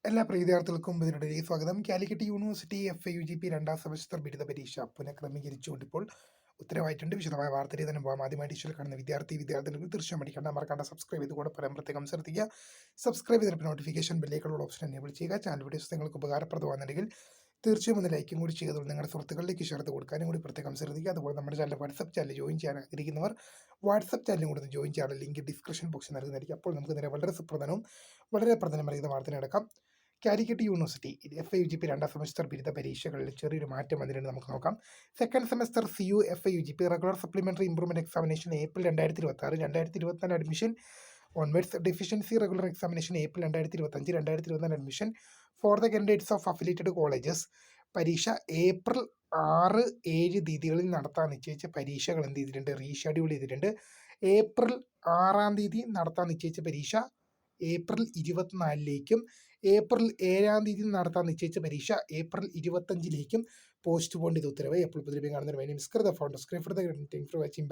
എല്ലാ പ്രിയ വിദ്യാർത്ഥികൾക്കും ഇതിനിടെ സ്വാഗതം. കാലിക്കറ്റ് യൂണിവേഴ്സിറ്റി FAUGP രണ്ടാം സെമസ്റ്റർ ബിരുദ പരീക്ഷ പുനഃക്രമീകരിച്ചുകൊണ്ട് ഇപ്പോൾ ഉത്തരവായിട്ടുണ്ട്. വിശദമായ വാർത്തയിൽ തന്നെ പോകാം. ആദ്യമായിട്ട് ഇഷ്ടം കാണുന്ന വിദ്യാർത്ഥികൾ തീർച്ചയായും പഠിക്കേണ്ട മറക്കാണ്ട് സബ്സ്ക്രൈബ് ചെയ്ത് കൂടെ പ്രത്യേകം ശ്രദ്ധിക്കുക. സബ്സ്ക്രൈബ് ചെയ്തിട്ട് നോട്ടിഫിക്കേഷൻ ബെല്ലേക്കുള്ള ഓപ്ഷൻ എനേബിൾ ചെയ്യുക. ചാനൽ വീഡിയോസ് നിങ്ങൾക്ക് ഉപകാരപ്രദമാണെന്നുണ്ടെങ്കിൽ തീർച്ചയായും ഒന്ന് ലൈക്കും കൂടി ചെയ്തോളൂ. നിങ്ങളുടെ സുഹൃത്തുക്കളിലേക്ക് ഷെയർ ചെയ്ത് കൊടുക്കാനും കൂടി പ്രത്യേകം ശ്രദ്ധിക്കുക. അതുപോലെ നമ്മുടെ ചാനൽ വാട്സപ്പ് ചാനൽ ജോയിൻ ചെയ്യാൻ ആഗ്രഹിക്കുന്നവർ വാട്സപ്പ് ചാനലും കൂടി ജോയിൻ ചെയ്യാനുള്ള ലിങ്ക് ഡിസ്ക്രിപ്ഷൻ ബോക്സിൽ നൽകുന്നതായിരിക്കും. അപ്പോൾ നമുക്ക് നേരെ വളരെ സുപ്രധാനവും വളരെ പ്രധാനമറിയുന്ന വാർത്ത നടക്കാം. കാലിക്കറ്റ് യൂണിവേഴ്സിറ്റി FAUGP രണ്ടാം സെമസ്റ്റർ ബിരുദ പരീക്ഷകളിൽ ചെറിയൊരു മാറ്റം വന്നിട്ടുണ്ട്. നമുക്ക് നോക്കാം. Second semester CU FAUGP regular supplementary improvement examination April 2026, 2024 admission onwards. Deficiency regular examination April 2025, 2024 admission for the candidates of affiliated colleges. പരീക്ഷ ഏപ്രിൽ 6, 7 തീയതികളിൽ നടത്താൻ നിശ്ചയിച്ച പരീക്ഷകൾ എന്ത് ചെയ്തിട്ടുണ്ട്? റീഷെഡ്യൂൾ ചെയ്തിട്ടുണ്ട്. ഏപ്രിൽ 6 തീയതി നടത്താൻ നിശ്ചയിച്ച പരീക്ഷ ഏപ്രിൽ 24ലേക്കും ഏപ്രിൽ 7 നടത്താൻ നിശ്ചയിച്ച പരീക്ഷ ഏപ്രിൽ 25ലേക്കും പോസ്റ്റ് പോൺ ചെയ്ത ഉത്തരവ്. എപ്പോൾ പുതിയ കാണുന്നതിന് വേണ്ടി മിസ്കർ the phone screen for the watching by.